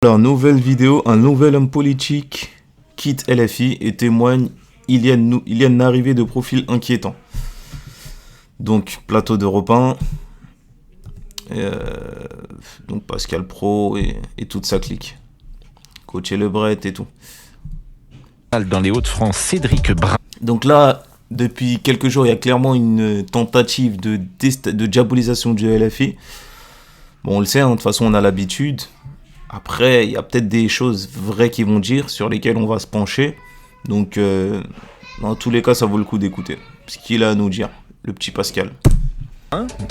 Alors, nouvelle vidéo, un nouvel homme politique quitte LFI et témoigne il y a une arrivée de profil inquiétant. Donc, plateau d'Europe 1, donc Pascal Praud et toute sa clique. Coach Lebret et tout. Dans les Hauts-de-France, Cédric Brun. Donc là, depuis quelques jours, il y a clairement une tentative de diabolisation du LFI. Bon, on le sait, hein, de toute façon, on a l'habitude. Après, il y a peut-être des choses vraies qu'ils vont dire, sur lesquelles on va se pencher. Donc, dans tous les cas, ça vaut le coup d'écouter ce qu'il a à nous dire, le petit Pascal.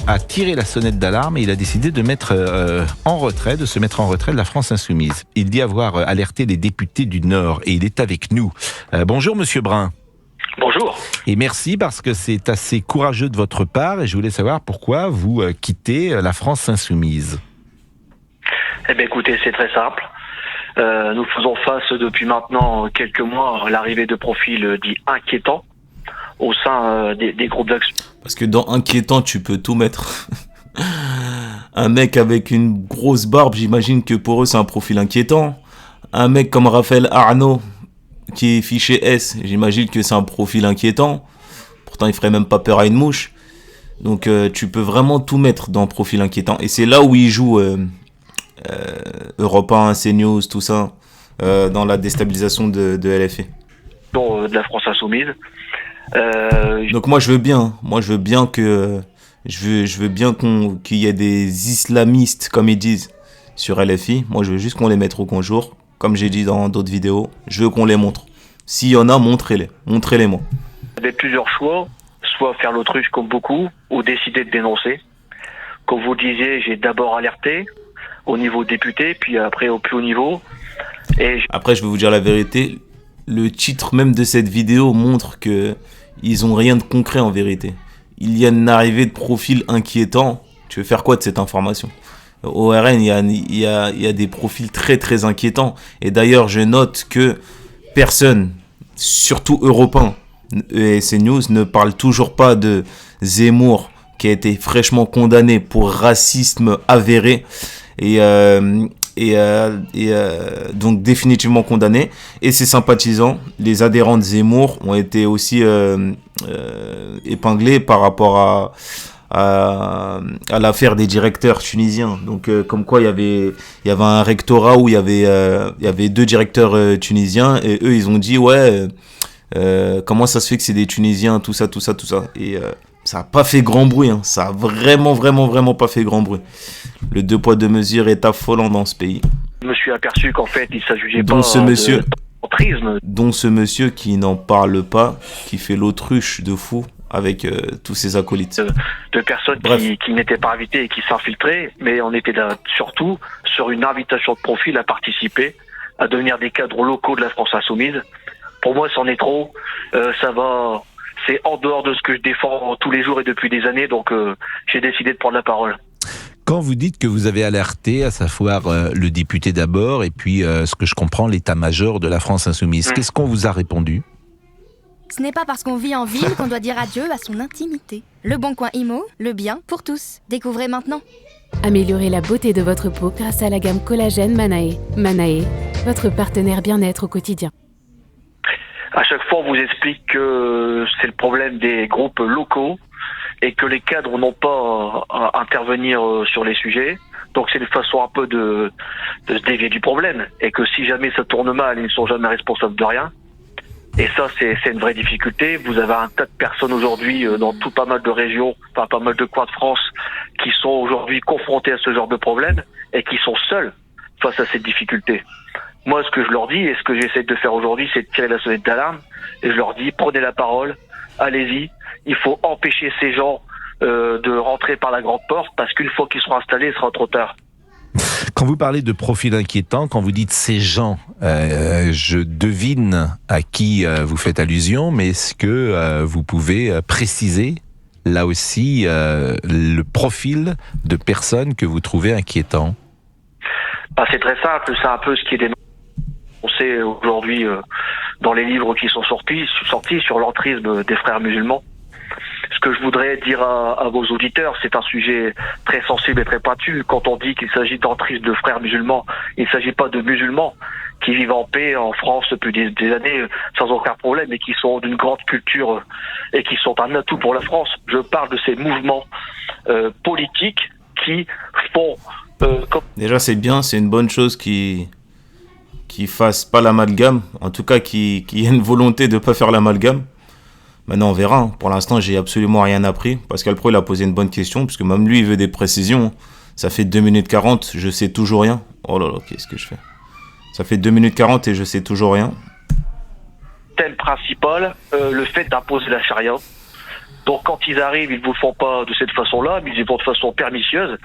A tiré la sonnette d'alarme et il a décidé de se mettre en retrait de la France Insoumise. Il dit avoir alerté les députés du Nord et il est avec nous. Bonjour Monsieur Brun. Bonjour. Et merci parce que c'est assez courageux de votre part et je voulais savoir pourquoi vous quittez la France Insoumise. Eh bien écoutez, c'est très simple. Nous faisons face depuis maintenant quelques mois à l'arrivée de profils dits inquiétants au sein des groupes d'action. Parce que dans inquiétant, tu peux tout mettre. Un mec avec une grosse barbe, j'imagine que pour eux, c'est un profil inquiétant. Un mec comme Raphaël Arnaud, qui est fiché S, j'imagine que c'est un profil inquiétant. Pourtant, il ferait même pas peur à une mouche. Donc, tu peux vraiment tout mettre dans profil inquiétant. Et c'est là où il joue Europe 1, CNews, tout ça, dans la déstabilisation de LFI. De la France Insoumise. Donc moi je veux bien que je veux bien qu'il y ait des islamistes comme ils disent sur LFI. Moi je veux juste qu'on les mette au grand jour, comme j'ai dit dans d'autres vidéos. Je veux qu'on les montre. S'il y en a, montrez-les-moi. Il y avait plusieurs choix, soit faire l'autruche comme beaucoup, ou décider de dénoncer. Comme vous disiez, j'ai d'abord alerté au niveau député, puis après au plus haut niveau. Après je vais vous dire la vérité, le titre même de cette vidéo montre que ils ont rien de concret en vérité. Il y a une arrivée de profils inquiétants. Tu veux faire quoi de cette information ? Au RN, il y a des profils très très inquiétants. Et d'ailleurs, je note que personne, surtout Europe 1 et CNews, ne parle toujours pas de Zemmour, qui a été fraîchement condamné pour racisme avéré. Donc définitivement condamné, et ses sympathisants, les adhérents de Zemmour, ont été aussi épinglés par rapport à l'affaire des directeurs tunisiens. Donc comme quoi il y avait un rectorat où il y avait 2 directeurs tunisiens, et eux ils ont dit comment ça se fait que c'est des Tunisiens, tout ça, et ça a pas fait grand bruit, hein. Ça a vraiment pas fait grand bruit. Le 2 poids 2 mesures est affolant dans ce pays. Je me suis aperçu qu'en fait, il s'agissait dont pas ce monsieur, d'entrisme. Dont ce monsieur qui n'en parle pas, qui fait l'autruche de fou avec tous ses acolytes. De personnes qui n'étaient pas invitées et qui s'infiltraient, mais on était là surtout sur une invitation de profil à participer, à devenir des cadres locaux de la France Insoumise. Pour moi, c'en est trop. C'est en dehors de ce que je défends tous les jours et depuis des années, donc j'ai décidé de prendre la parole. Quand vous dites que vous avez alerté, à savoir le député d'abord, et puis ce que je comprends, l'état-major de la France Insoumise, qu'est-ce qu'on vous a répondu ? Ce n'est pas parce qu'on vit en ville qu'on doit dire adieu à son intimité. Le Bon Coin Imo, le bien pour tous. Découvrez maintenant. Améliorez la beauté de votre peau grâce à la gamme collagène Manae. Manae, votre partenaire bien-être au quotidien. À chaque fois, on vous explique que c'est le problème des groupes locaux et que les cadres n'ont pas à intervenir sur les sujets. Donc c'est une façon un peu de se dévier du problème, et que si jamais ça tourne mal, ils ne sont jamais responsables de rien. Et ça, c'est une vraie difficulté. Vous avez un tas de personnes aujourd'hui dans pas mal de régions, pas mal de coins de France, qui sont aujourd'hui confrontés à ce genre de problème et qui sont seuls face à cette difficulté. Moi, ce que je leur dis et ce que j'essaie de faire aujourd'hui, c'est de tirer la sonnette d'alarme, et je leur dis, prenez la parole, allez-y. Il faut empêcher ces gens de rentrer par la grande porte, parce qu'une fois qu'ils seront installés, il sera trop tard. Quand vous parlez de profil inquiétant, quand vous dites ces gens, je devine à qui vous faites allusion, mais est-ce que vous pouvez préciser, là aussi, le profil de personnes que vous trouvez inquiétant ? C'est très simple, c'est un peu ce qui est dénoncé. On sait aujourd'hui dans les livres qui sont sortis sur l'entrisme des frères musulmans. Ce que je voudrais dire à vos auditeurs, c'est un sujet très sensible et très pointu. Quand on dit qu'il s'agit d'entristes de frères musulmans, il ne s'agit pas de musulmans qui vivent en paix en France depuis des années sans aucun problème et qui sont d'une grande culture et qui sont un atout pour la France. Je parle de ces mouvements politiques qui font... Déjà, c'est bien, c'est une bonne chose qui fasse pas l'amalgame, en tout cas qui ait une volonté de pas faire l'amalgame. Maintenant on verra, hein. Pour l'instant j'ai absolument rien appris. Pascal Pro il a posé une bonne question, puisque même lui il veut des précisions. Ça fait 2 minutes 40, je sais toujours rien. Oh là là, qu'est-ce que je fais? Ça fait 2 minutes 40 et je sais toujours rien. Thème principal, le fait d'imposer la charia. Donc quand ils arrivent, ils ne vous font pas de cette façon-là, mais ils y vont de façon pernicieuse.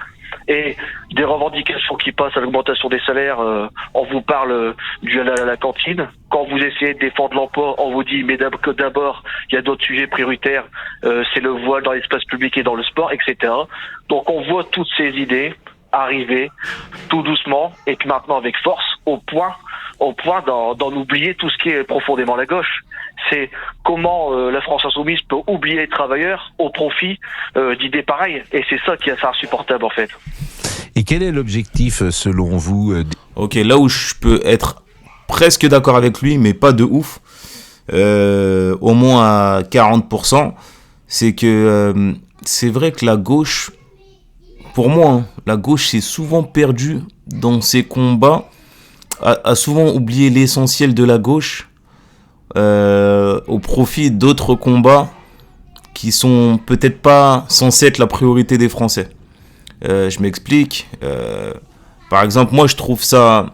Et des revendications qui passent à l'augmentation des salaires, on vous parle du halal à la cantine. Quand vous essayez de défendre l'emploi, on vous dit mais que d'abord, il y a d'autres sujets prioritaires, c'est le voile dans l'espace public et dans le sport, etc. Donc on voit toutes ces idées arriver tout doucement et puis maintenant avec force au point d'en oublier tout ce qui est profondément la gauche. C'est comment la France insoumise peut oublier les travailleurs au profit d'idées pareilles. Et c'est ça qui est assez insupportable en fait. Et quel est l'objectif selon vous Ok, là où je peux être presque d'accord avec lui, mais pas de ouf, au moins à 40%, c'est que c'est vrai que la gauche, pour moi, hein, la gauche s'est souvent perdue dans ses combats, a souvent oublié l'essentiel de la gauche au profit d'autres combats qui sont peut-être pas censés être la priorité des Français. Je m'explique. Par exemple, moi je trouve ça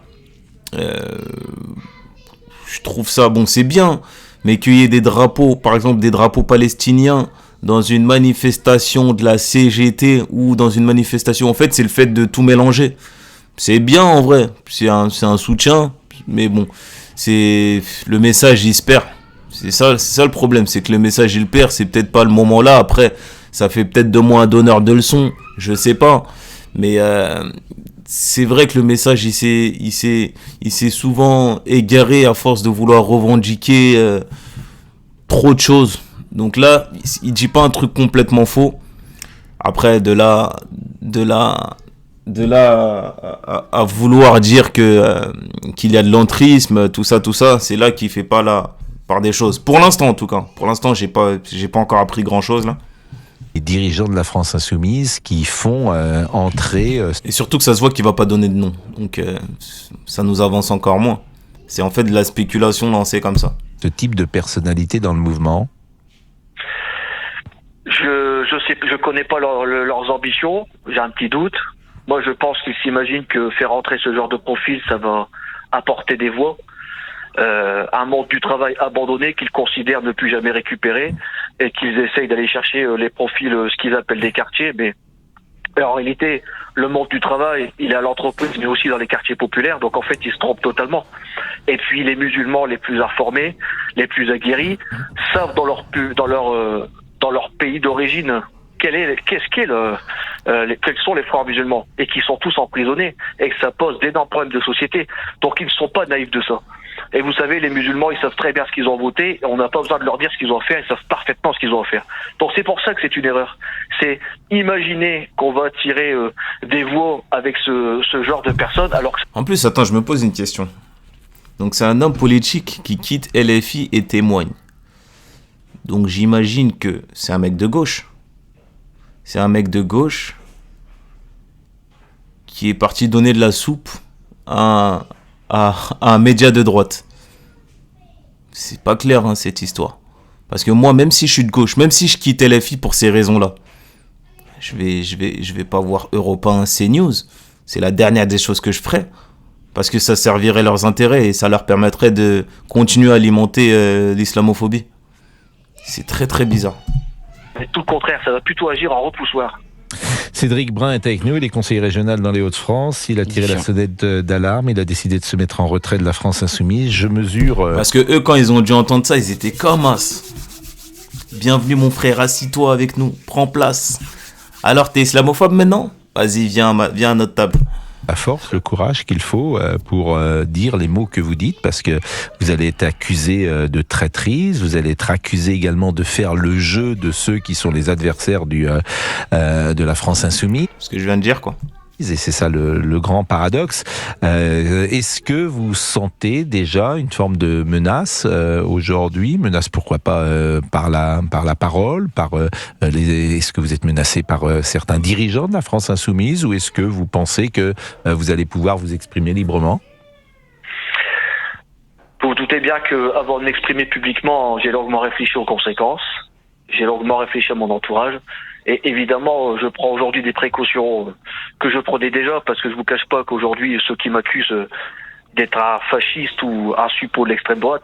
bon, c'est bien, mais qu'il y ait des drapeaux, par exemple des drapeaux palestiniens dans une manifestation de la CGT ou dans une manifestation, en fait c'est le fait de tout mélanger. C'est bien en vrai, c'est un soutien, mais bon, c'est le message il se perd. C'est ça le problème, c'est que le message il perd, c'est peut-être pas le moment là. Après, ça fait peut-être de moi un donneur de leçons, je sais pas, mais c'est vrai que le message il s'est souvent égaré à force de vouloir revendiquer trop de choses. Donc là, il dit pas un truc complètement faux. Après, de là à vouloir dire qu'il y a de l'entrisme, tout ça, c'est là qu'il fait pas la part des choses. Pour l'instant, en tout cas. Pour l'instant, j'ai pas encore appris grand-chose, là. Les dirigeants de la France insoumise qui font entrer... Et surtout que ça se voit qu'il va pas donner de nom. Donc, ça nous avance encore moins. C'est en fait de la spéculation lancée comme ça. Ce type de personnalité dans le mouvement. Je connais pas leurs ambitions, j'ai un petit doute. Moi, je pense qu'ils s'imaginent que faire entrer ce genre de profil, ça va apporter des voix. Un monde du travail abandonné qu'ils considèrent ne plus jamais récupérer et qu'ils essayent d'aller chercher les profils, ce qu'ils appellent des quartiers. Mais en réalité, le monde du travail, il est à l'entreprise, mais aussi dans les quartiers populaires. Donc en fait, ils se trompent totalement. Et puis les musulmans les plus informés, les plus aguerris, savent dans leur pays d'origine quels sont les frères musulmans et qui sont tous emprisonnés et que ça pose d'énormes problèmes de société. Donc ils ne sont pas naïfs de ça. Et vous savez, les musulmans, ils savent très bien ce qu'ils ont voté, et on n'a pas besoin de leur dire ce qu'ils ont à faire, ils savent parfaitement ce qu'ils ont à faire. Donc c'est pour ça que c'est une erreur. C'est imaginer qu'on va attirer des voix avec ce genre de personnes, alors que... En plus, attends, je me pose une question. Donc c'est un homme politique qui quitte LFI et témoigne. Donc j'imagine que c'est un mec de gauche. C'est un mec de gauche qui est parti donner de la soupe à un média de droite. C'est pas clair, hein, cette histoire. Parce que moi, même si je suis de gauche, même si je quitte LFI pour ces raisons-là, je vais pas voir Europe 1, CNews. C'est la dernière des choses que je ferais. Parce que ça servirait leurs intérêts et ça leur permettrait de continuer à alimenter l'islamophobie. C'est très très bizarre. Mais tout le contraire, ça va plutôt agir en repoussoir. Cédric Brun est avec nous, il est conseiller régional dans les Hauts-de-France, il a tiré la sonnette d'alarme, il a décidé de se mettre en retrait de la France insoumise. Je mesure... Parce que eux, quand ils ont dû entendre ça, ils étaient comme as. Bienvenue mon frère, assis-toi avec nous, prends place. Alors t'es islamophobe maintenant ? Vas-y, viens à notre table. la force, le courage qu'il faut pour dire les mots que vous dites, parce que vous allez être accusé de traîtrise, vous allez être accusé également de faire le jeu de ceux qui sont les adversaires de la France insoumise. Ce que je viens de dire, quoi. Et c'est ça le grand paradoxe. Est-ce que vous sentez déjà une forme de menace aujourd'hui? Menace, pourquoi pas par la parole, est-ce que vous êtes menacé par certains dirigeants de la France insoumise, ou est-ce que vous pensez que vous allez pouvoir vous exprimer librement? Vous vous doutez bien qu'avant de m'exprimer publiquement, j'ai longuement réfléchi aux conséquences, j'ai longuement réfléchi à mon entourage. Et évidemment, je prends aujourd'hui des précautions que je prenais déjà, parce que je vous cache pas qu'aujourd'hui, ceux qui m'accusent d'être un fasciste ou un suppôt de l'extrême droite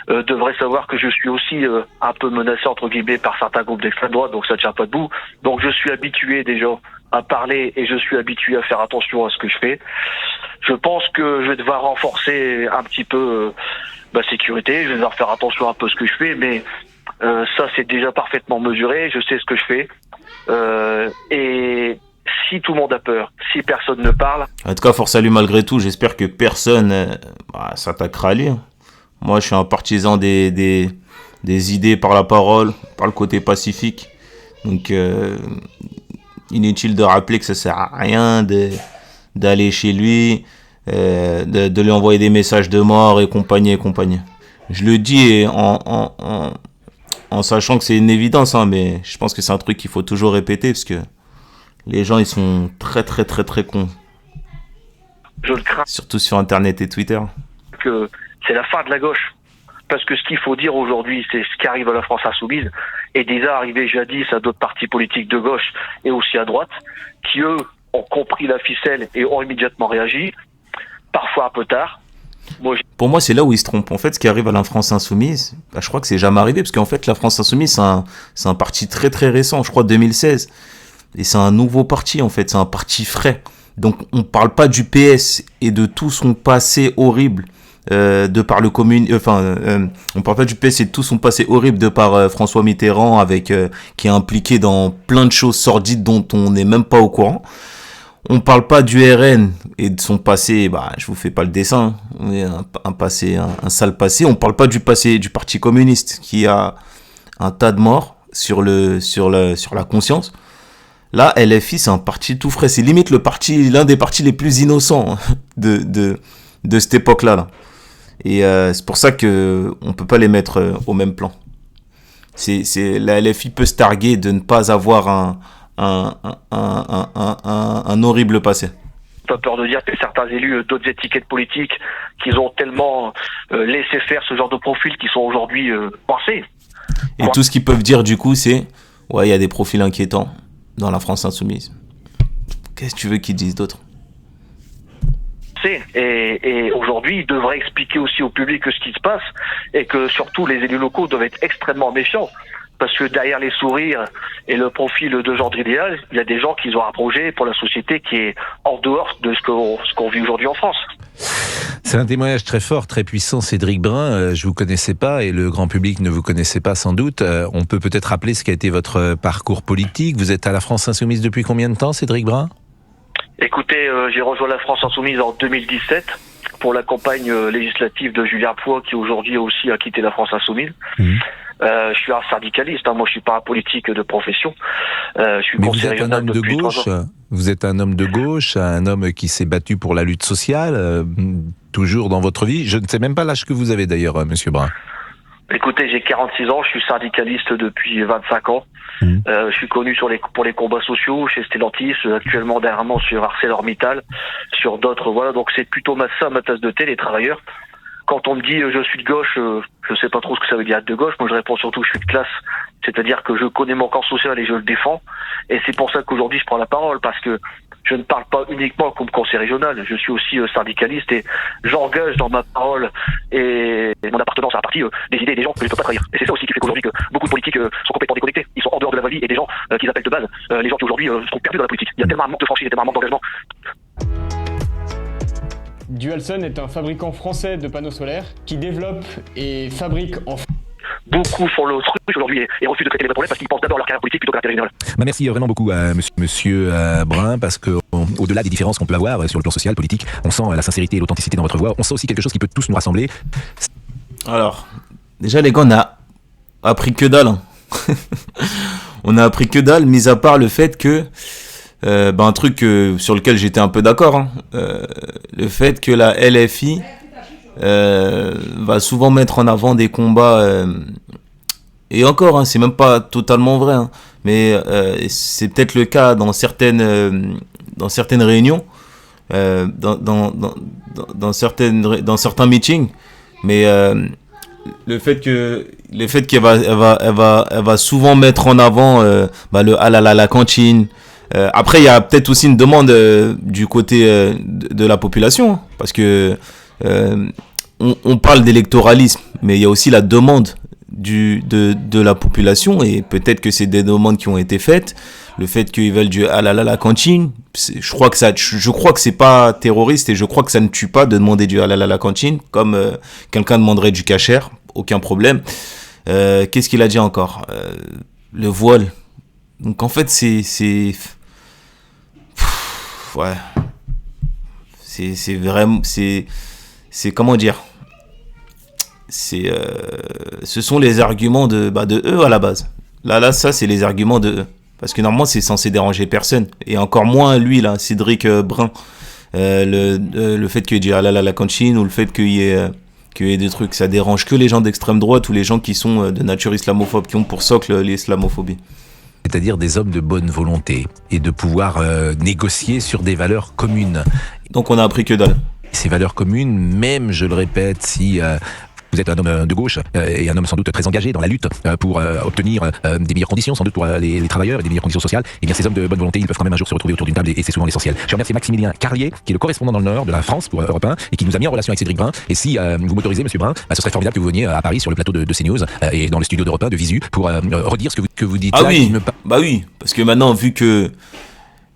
devraient savoir que je suis aussi un peu menacé, entre guillemets, par certains groupes d'extrême droite, donc ça ne tient pas debout. Donc je suis habitué déjà à parler et je suis habitué à faire attention à ce que je fais. Je pense que je vais devoir renforcer un petit peu ma sécurité, je vais devoir faire attention un peu à ce que je fais, mais ça c'est déjà parfaitement mesuré, je sais ce que je fais. Et si tout le monde a peur, si personne ne parle... En tout cas, force à lui malgré tout. J'espère que personne s'attaquera à lui. Moi, je suis un partisan des idées par la parole, par le côté pacifique. Donc, inutile de rappeler que ça sert à rien d'aller chez lui, de lui envoyer des messages de mort et compagnie et compagnie. Je le dis en sachant que c'est une évidence, hein, mais je pense que c'est un truc qu'il faut toujours répéter, parce que les gens, ils sont très très très très cons. Je le crains. Surtout sur Internet et Twitter. Que c'est la fin de la gauche. Parce que ce qu'il faut dire aujourd'hui, c'est ce qui arrive à la France insoumise, est déjà arrivé jadis à d'autres partis politiques de gauche et aussi à droite, qui eux ont compris la ficelle et ont immédiatement réagi, parfois un peu tard. Pour moi, c'est là où ils se trompent. En fait, ce qui arrive à la France insoumise, je crois que c'est jamais arrivé, parce qu'en fait, la France insoumise, c'est un parti très très récent, je crois 2016. Et c'est un nouveau parti, en fait, c'est un parti frais. Donc, on parle pas du PS et de tout son passé horrible de par le on parle pas du PS et de tout son passé horrible de par François Mitterrand, qui est impliqué dans plein de choses sordides dont on n'est même pas au courant. On parle pas du RN et de son passé, je vous fais pas le dessin, un passé, un sale passé. On parle pas du passé du Parti communiste, qui a un tas de morts sur la conscience. Là, LFI, c'est un parti tout frais. C'est limite l'un des partis les plus innocents de cette époque-là, là. Et c'est pour ça que on peut pas les mettre au même plan. La LFI peut se targuer de ne pas avoir un horrible passé. Pas peur de dire que certains élus d'autres étiquettes politiques, qu'ils ont tellement laissé faire ce genre de profils qui sont aujourd'hui coincés. Et tout ce qu'ils peuvent dire du coup, c'est ouais, il y a des profils inquiétants dans la France insoumise. Qu'est-ce que tu veux qu'ils disent d'autre? Et aujourd'hui, ils devraient expliquer aussi au public ce qui se passe, et que surtout les élus locaux doivent être extrêmement méfiants. Parce que derrière les sourires et le profil de genre idéal, il y a des gens qui ont un projet pour la société qui est en dehors de ce qu'on vit aujourd'hui en France. C'est un témoignage très fort, très puissant, Cédric Brun. Je vous connaissais pas et le grand public ne vous connaissait pas sans doute. On peut peut-être rappeler ce qu'a été votre parcours politique. Vous êtes à la France Insoumise depuis combien de temps, Cédric Brun? Écoutez, j'ai rejoint la France Insoumise en 2017 pour la campagne législative de Julien Pouy, qui aujourd'hui aussi a quitté la France Insoumise. Je suis un syndicaliste, moi je suis pas un politique de profession. Je suis conseiller régional depuis 3 ans. Vous êtes un homme de gauche, un homme qui s'est battu pour la lutte sociale, toujours dans votre vie. Je ne sais même pas l'âge que vous avez d'ailleurs, monsieur Brun. Écoutez, j'ai 46 ans, je suis syndicaliste depuis 25 ans. Je suis connu pour les combats sociaux chez Stellantis, actuellement dernièrement sur ArcelorMittal, sur d'autres, voilà, donc c'est plutôt ma tasse de thé, les travailleurs. Quand on me dit je suis de gauche, je sais pas trop ce que ça veut dire être de gauche. Moi, je réponds surtout que je suis de classe. C'est-à-dire que je connais mon camp social et je le défends. Et c'est pour ça qu'aujourd'hui, je prends la parole, parce que je ne parle pas uniquement comme conseiller régional. Je suis aussi syndicaliste et j'engage dans ma parole et mon appartenance à un parti des idées des gens que je ne peux pas trahir. Et c'est ça aussi qui fait qu'aujourd'hui que beaucoup de politiques sont complètement déconnectés. Ils sont en dehors de la vraie vie, et des gens qu'ils appellent de base, les gens qui aujourd'hui sont perdus dans la politique. Il y a tellement un manque de franchise, tellement un manque d'engagement. Dualsun est un fabricant français de panneaux solaires qui développe et fabrique en beaucoup font l'autruche aujourd'hui et refusent de traiter les vrais problèmes parce qu'ils pensent d'abord à leur carrière politique plutôt qu'à l'intérêt général. Merci vraiment beaucoup à monsieur Brun, parce que au-delà des différences qu'on peut avoir sur le plan social, politique, on sent la sincérité et l'authenticité dans votre voix. On sent aussi quelque chose qui peut tous nous rassembler. Alors, déjà les gars, on a appris que dalle. Hein. On a appris que dalle, mis à part le fait que un truc sur lequel j'étais un peu d'accord, hein, le fait que la LFI va souvent mettre en avant des combats et encore, hein, c'est même pas totalement vrai, hein, mais c'est peut-être le cas dans certaines réunions, dans certains meetings, mais le fait qu'elle va souvent mettre en avant le ah là là la cantine. Après, il y a peut-être aussi une demande du côté de la population, hein, parce que on parle d'électoralisme, mais il y a aussi la demande de la population, et peut-être que c'est des demandes qui ont été faites. Le fait qu'ils veulent du ah là là la cantine, je crois que c'est pas terroriste, et je crois que ça ne tue pas de demander du ah là là la cantine, comme quelqu'un demanderait du kasher, aucun problème. Qu'est-ce qu'il a dit encore, le voile. Donc en fait ouais, c'est vraiment, c'est comment dire, ce sont les arguments de eux à la base. Là ça c'est les arguments de eux, parce que normalement c'est censé déranger personne, et encore moins lui là, Cédric Brun, le fait qu'il y ait du ah là là la cantine, ou le fait qu'il y ait des trucs, ça dérange que les gens d'extrême droite ou les gens qui sont de nature islamophobe, qui ont pour socle l'islamophobie. C'est-à-dire des hommes de bonne volonté et de pouvoir négocier sur des valeurs communes. Donc on a appris que dalle. Ces valeurs communes, même, je le répète, si vous êtes un homme de gauche et un homme sans doute très engagé dans la lutte pour obtenir des meilleures conditions, sans doute pour les travailleurs, et des meilleures conditions sociales, et bien ces hommes de bonne volonté, ils peuvent quand même un jour se retrouver autour d'une table, et c'est souvent l'essentiel. Je remercie Maximilien Carlier, qui est le correspondant dans le Nord de la France pour Europe 1, et qui nous a mis en relation avec Cédric Brun. Et si vous m'autorisez, monsieur Brun, ce serait formidable que vous veniez à Paris sur le plateau de CNews et dans le studio d'Europe 1 de Visu pour redire ce que vous dites. Ah là, oui, bah oui, parce que maintenant, vu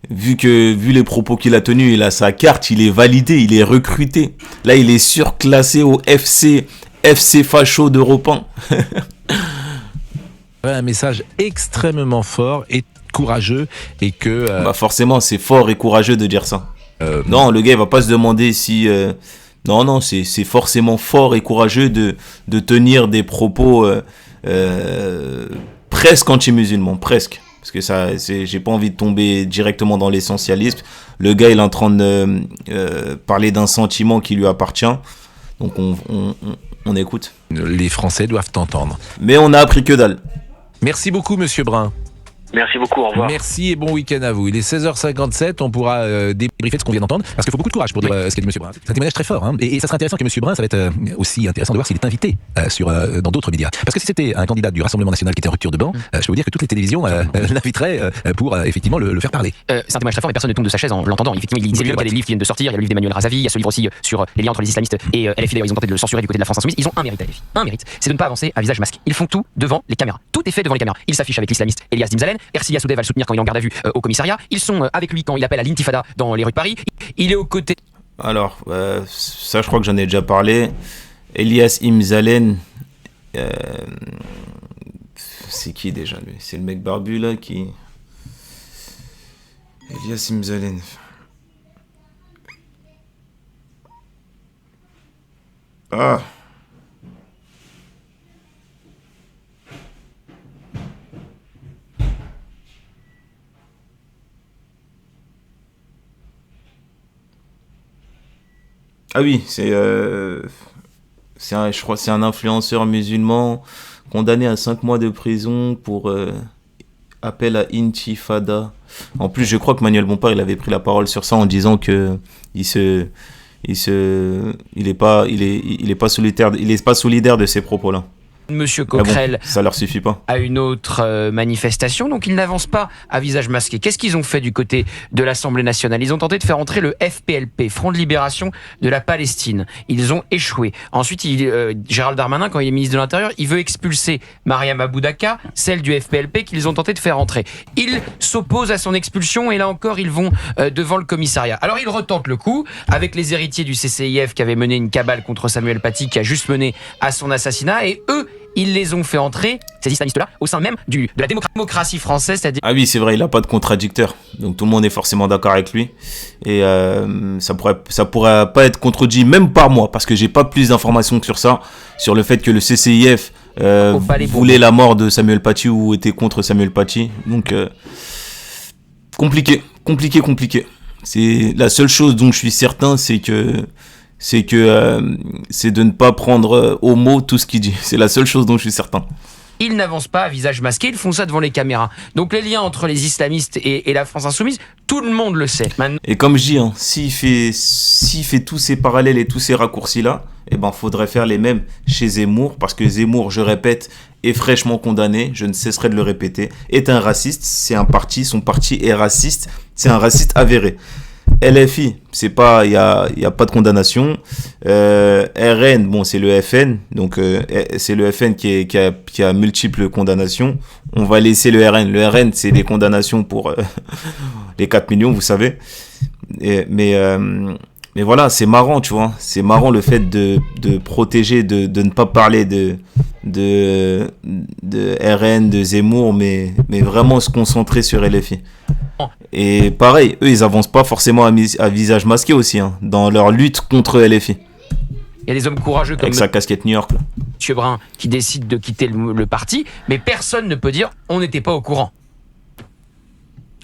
les propos qu'il a tenus, il a sa carte, il est validé, il est recruté. Là, il est surclassé au FC facho d'Europe 1. Un message extrêmement fort et courageux, et que forcément c'est fort et courageux de dire ça. Non, le gars il va pas se demander si non, c'est forcément fort et courageux de tenir des propos presque anti-musulmans, presque, parce que ça, j'ai pas envie de tomber directement dans l'essentialisme. Le gars il est en train de parler d'un sentiment qui lui appartient, donc on écoute. Les Français doivent t'entendre. Mais on a appris que dalle. Merci beaucoup, monsieur Brun. Merci beaucoup, au revoir. Merci et bon week-end à vous. Il est 16h57, on pourra débriefer de ce qu'on vient d'entendre, parce qu'il faut beaucoup de courage pour dire ce qu'a dit monsieur Brun. C'est un témoignage très fort, hein, et ça serait intéressant que monsieur Brun, ça va être aussi intéressant de voir s'il est invité dans d'autres médias. Parce que si c'était un candidat du Rassemblement National qui était en rupture de banc, je peux vous dire que toutes les télévisions l'inviteraient pour effectivement le faire parler. C'est un témoignage très fort, mais personne ne tombe de sa chaise en l'entendant. Effectivement, il disait qu'il y a des livres qui viennent de sortir, il y a le livre d'Emmanuel Razavi, il y a ce livre aussi sur les liens entre les islamistes et LFI. D'ailleurs, ils ont tenté de le censurer du côté de la France Insoumise. Ils ont un mérite à LFI. Un mérite, c'est de ne pas avancer à visage masqué. Ils font tout devant les caméras. Tout est fait devant les caméras. Ils s'affichent avec l'islamiste Elias Dimzalen. Ersi Yassoudeh va le soutenir quand il est en garde à vue au commissariat. Ils sont avec lui quand il appelle à l'intifada dans les rues de Paris. Il est aux côtés. Alors, ça, je crois que j'en ai déjà parlé. Elias Imzalen, c'est qui déjà lui? C'est le mec barbu là qui. Elias Imzalen. Ah! Ah oui, je crois que c'est un influenceur musulman condamné à 5 mois de prison pour appel à intifada. En plus, je crois que Manuel Bompard, il avait pris la parole sur ça en disant que il est pas solidaire de ces propos-là. Monsieur Coquerel, ça leur suffit pas. À une autre manifestation, donc ils n'avancent pas à visage masqué. Qu'est-ce qu'ils ont fait du côté de l'Assemblée nationale? Ils ont tenté de faire entrer le FPLP, Front de Libération de la Palestine. Ils ont échoué. Ensuite, Gérald Darmanin, quand il est ministre de l'Intérieur, il veut expulser Mariam Aboudaka, celle du FPLP qu'ils ont tenté de faire entrer. Ils s'opposent à son expulsion, et là encore, ils vont devant le commissariat. Alors, ils retentent le coup avec les héritiers du CCIF qui avaient mené une cabale contre Samuel Paty, qui a juste mené à son assassinat, et eux, ils les ont fait entrer, ces islamistes-là, au sein même de la démocratie française, c'est-à-dire... Ah oui, c'est vrai, il n'a pas de contradicteur. Donc tout le monde est forcément d'accord avec lui. Et ça pourrait pas être contredit, même par moi, parce que j'ai pas plus d'informations que sur ça, sur le fait que le CCIF voulait la mort de Samuel Paty ou était contre Samuel Paty. Donc compliqué. C'est la seule chose dont je suis certain, c'est de ne pas prendre au mot tout ce qu'il dit. C'est la seule chose dont je suis certain. Ils n'avancent pas à visage masqué, ils font ça devant les caméras. Donc les liens entre les islamistes et la France insoumise, tout le monde le sait. Maintenant... Et comme je dis, hein, s'il fait tous ces parallèles et tous ces raccourcis-là, eh ben, faudrait faire les mêmes chez Zemmour, parce que Zemmour, je répète, est fraîchement condamné, je ne cesserai de le répéter, est un raciste, son parti est raciste, c'est un raciste avéré. LFI, il y a pas de condamnation. RN, bon, c'est le FN, donc c'est le FN qui a multiples condamnations. On va laisser le RN. Le RN, c'est des condamnations pour les 4 millions, vous savez. Mais voilà, c'est marrant, tu vois. C'est marrant le fait de protéger, de ne pas parler de RN, de Zemmour, mais vraiment se concentrer sur LFI. Et pareil, eux, ils avancent pas forcément à visage masqué aussi, hein, dans leur lutte contre LFI. Il y a des hommes courageux comme avec sa casquette New York, là. M. Brun qui décide de quitter le parti, mais personne ne peut dire on n'était pas au courant.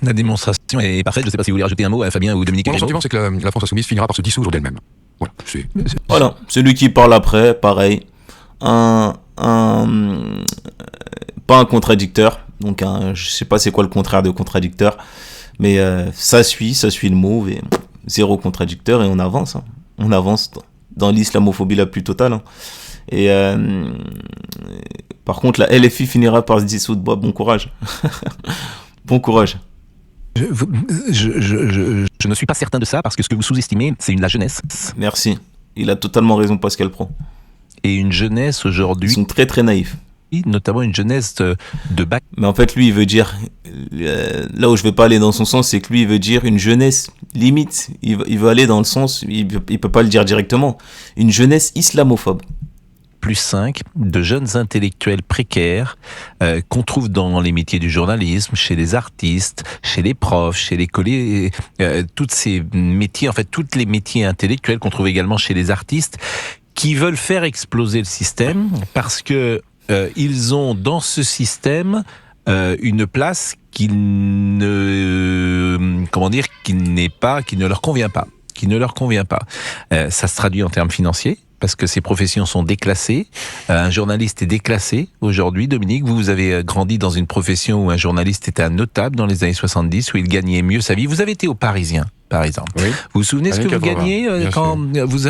La démonstration est parfaite. Je ne sais pas si vous voulez rajouter un mot à Fabien ou Dominique. Mon sentiment, c'est que la France insoumise finira par se dissoudre d'elle-même. Voilà, celui qui parle après, pareil. Pas un contradicteur. Donc, je sais pas c'est quoi le contraire de contradicteur. Mais ça suit le mot. Et zéro contradicteur et on avance. Hein. On avance dans l'islamophobie la plus totale. Hein. Et par contre, la LFI finira par se dissoudre. Bon courage. Bon courage. Je ne suis pas certain de ça, parce que ce que vous sous-estimez, c'est la jeunesse. Merci. Il a totalement raison, Pascal Pro. Et une jeunesse aujourd'hui... Ils sont très très naïfs. Notamment une jeunesse de bac. Mais en fait, lui, il veut dire... là où je vais pas aller dans son sens, c'est que lui, il veut dire une jeunesse limite. Il veut aller dans le sens... Il peut pas le dire directement. Une jeunesse islamophobe. Plus 5 de jeunes intellectuels précaires qu'on trouve dans les métiers du journalisme, chez les artistes, chez les profs, chez les collègues, toutes ces métiers, en fait, tous les métiers intellectuels qu'on trouve également chez les artistes, qui veulent faire exploser le système parce que ils ont dans ce système une place qui ne leur convient pas. Ça se traduit en termes financiers, parce que ces professions sont déclassées. Un journaliste est déclassé aujourd'hui. Dominique, vous avez grandi dans une profession où un journaliste était un notable dans les années 70, où il gagnait mieux sa vie. Vous avez été au Parisien, par exemple. Oui. Vous vous souvenez ce que vous gagnez quand vous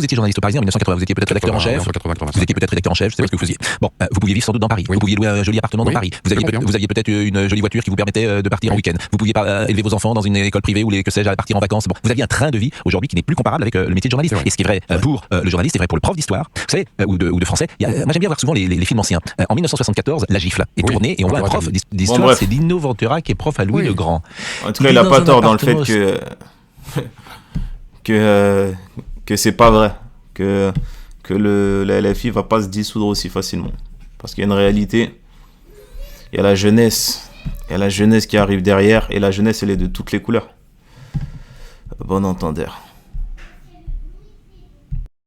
étiez journaliste au Parisien en 1980? Vous étiez peut-être rédacteur en chef. Vous étiez peut-être rédacteur en chef. Je sais pas ce que vous faisiez. Bon, vous pouviez vivre sans doute dans Paris. Oui. Vous pouviez louer un joli appartement dans Paris. Vous aviez peut-être une jolie voiture qui vous permettait de partir en week-end. Vous pouviez pas élever vos enfants dans une école privée ou que sais-je, partir en vacances. Bon, vous aviez un train de vie aujourd'hui qui n'est plus comparable avec le métier de journaliste. Et ce qui est vrai pour le journaliste, c'est vrai pour le prof d'histoire, vous savez, ou de français. Moi, j'aime bien voir souvent les films anciens. En 1974, La Gifle est tournée et on voit un prof d'histoire. C'est Lino Ventura qui est prof à Louis le Grand. En tout cas, il a pas tort dans le fait que c'est pas vrai, que la LFI va pas se dissoudre aussi facilement, parce qu'il y a une réalité. Il y a la jeunesse qui arrive derrière, et la jeunesse, elle est de toutes les couleurs. Bon entendeur.